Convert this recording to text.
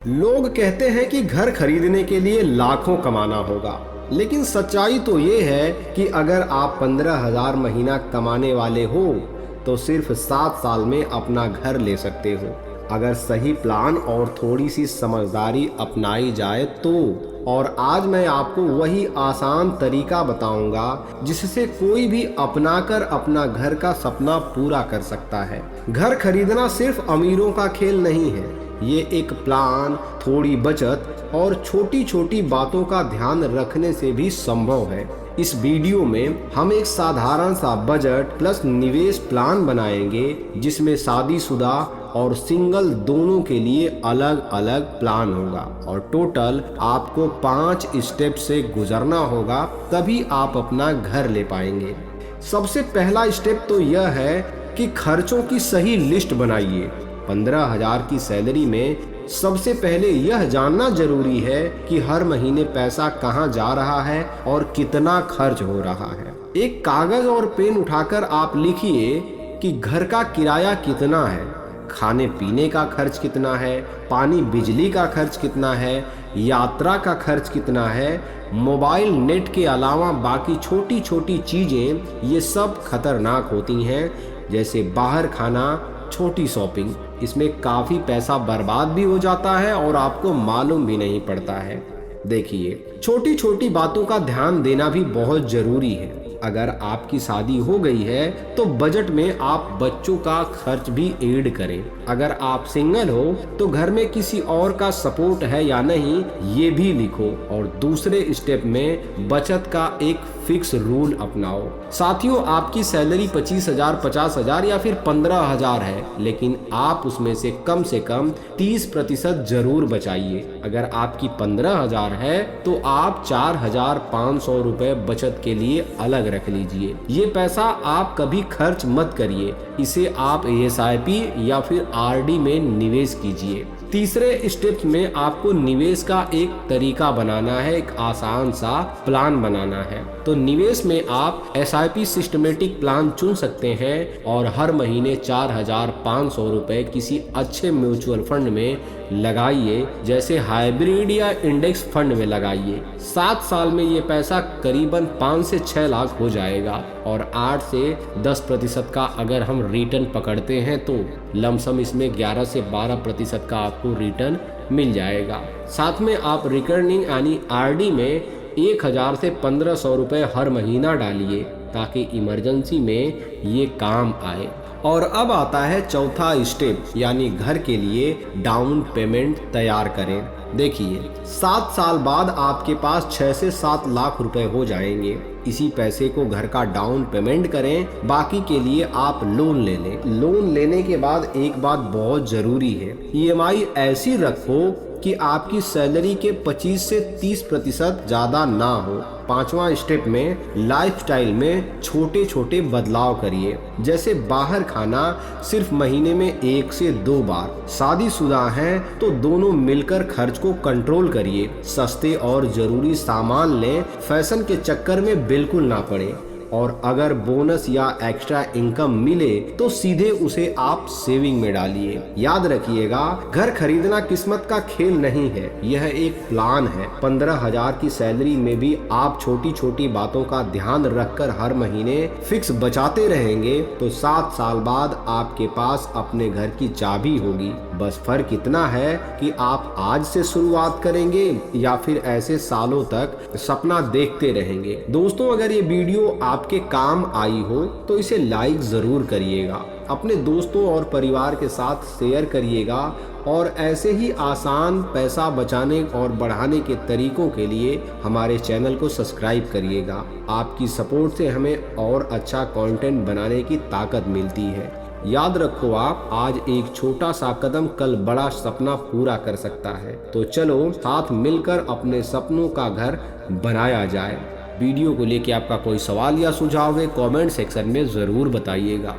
लोग कहते हैं कि घर खरीदने के लिए लाखों कमाना होगा, लेकिन सच्चाई तो ये है कि अगर आप 15,000 महीना कमाने वाले हो तो सिर्फ 7 साल में अपना घर ले सकते हो। अगर सही प्लान और थोड़ी सी समझदारी अपनाई जाए तो। और आज मैं आपको वही आसान तरीका बताऊंगा जिससे कोई भी अपनाकर अपना घर का सपना पूरा कर सकता है। घर खरीदना सिर्फ अमीरों का खेल नहीं है, ये एक प्लान, थोड़ी बचत और छोटी छोटी बातों का ध्यान रखने से भी संभव है। इस वीडियो में हम एक साधारण सा बजट प्लस निवेश प्लान बनाएंगे जिसमें शादीशुदा और सिंगल दोनों के लिए अलग अलग प्लान होगा और टोटल आपको 5 स्टेप से गुजरना होगा, तभी आप अपना घर ले पाएंगे। सबसे पहला स्टेप तो यह है कि खर्चों की सही लिस्ट बनाइए। 15,000 की सैलरी में सबसे पहले यह जानना जरूरी है कि हर महीने पैसा कहां जा रहा है और कितना खर्च हो रहा है। एक कागज और पेन उठाकर आप लिखिए कि घर का किराया कितना है, खाने पीने का खर्च कितना है, पानी बिजली का खर्च कितना है, यात्रा का खर्च कितना है, मोबाइल नेट के अलावा बाकी छोटी छोटी चीजें ये सब खतरनाक होती हैं, जैसे बाहर खाना, छोटी शॉपिंग। इसमें काफी पैसा बर्बाद भी हो जाता है और आपको मालूम भी नहीं पड़ता है। देखिए, छोटी छोटी बातों का ध्यान देना भी बहुत जरूरी है। अगर आपकी शादी हो गई है तो बजट में आप बच्चों का खर्च भी ऐड करें। अगर आप सिंगल हो तो घर में किसी और का सपोर्ट है या नहीं ये भी लिखो। और दूसरे स्टेप में बचत का एक फिक्स रूल अपनाओ। साथियों, आपकी सैलरी 25,000, 50,000 या फिर 15,000 है, लेकिन आप उसमें से कम 30% जरूर बचाइए। अगर आपकी 15,000 है तो आप 4,500 रुपए बचत के लिए अलग रख लीजिए। ये पैसा आप कभी खर्च मत करिए, इसे आप SIP या फिर RD में निवेश कीजिए। तीसरे स्टेप में आपको निवेश का एक तरीका बनाना है, एक आसान सा प्लान बनाना है। तो निवेश में आप SIP सिस्टमेटिक प्लान चुन सकते हैं और हर महीने 4,500 रुपए किसी अच्छे म्यूचुअल फंड में लगाइए, जैसे हाइब्रिड या इंडेक्स फंड में लगाइए। 7 साल में ये पैसा करीबन 5 से 6 लाख हो जाएगा और 8 से 10% का अगर हम रिटर्न पकड़ते हैं तो लमसम इसमें 11 से 12% का आपको रिटर्न मिल जाएगा। साथ में आप रिकरिंग यानी RD में 1,000 से 1,500 रुपए हर महीना डालिए ताकि इमरजेंसी में ये काम आए। और अब आता है चौथा स्टेप, यानी घर के लिए डाउन पेमेंट तैयार करें। देखिए, 7 साल बाद आपके पास 6 से 7 लाख रुपए हो जाएंगे। इसी पैसे को घर का डाउन पेमेंट करें, बाकी के लिए आप लोन ले लें। लोन लेने के बाद एक बात बहुत जरूरी है, EMI ऐसी रखो कि आपकी सैलरी के 25 से 30% ज्यादा ना हो। 5वां स्टेप में लाइफस्टाइल में छोटे छोटे बदलाव करिए, जैसे बाहर खाना सिर्फ महीने में 1 से 2 बार। शादीशुदा हैं तो दोनों मिलकर खर्च को कंट्रोल करिए। सस्ते और जरूरी सामान लें, फैशन के चक्कर में बिल्कुल ना पड़े। और अगर बोनस या एक्स्ट्रा इनकम मिले तो सीधे उसे आप सेविंग में डालिए। याद रखिएगा, घर खरीदना किस्मत का खेल नहीं है, यह एक प्लान है। 15,000 की सैलरी में भी आप छोटी छोटी बातों का ध्यान रखकर हर महीने फिक्स बचाते रहेंगे तो 7 साल बाद आपके पास अपने घर की चाबी होगी। बस फर्क इतना है कि आप आज से शुरुआत करेंगे या फिर ऐसे सालों तक सपना देखते रहेंगे। दोस्तों, अगर ये वीडियो आपके काम आई हो तो इसे लाइक जरूर करिएगा, अपने दोस्तों और परिवार के साथ शेयर करिएगा और ऐसे ही आसान पैसा बचाने और बढ़ाने के तरीकों के लिए हमारे चैनल को सब्सक्राइब करिएगा। आपकी सपोर्ट से हमें और अच्छा कंटेंट बनाने की ताकत मिलती है। याद रखो, आप आज एक छोटा सा कदम कल बड़ा सपना पूरा कर सकता है। तो चलो साथ मिलकर अपने सपनों का घर बनाया जाए। वीडियो को लेके आपका कोई सवाल या सुझाव है कमेंट सेक्शन में जरूर बताइएगा।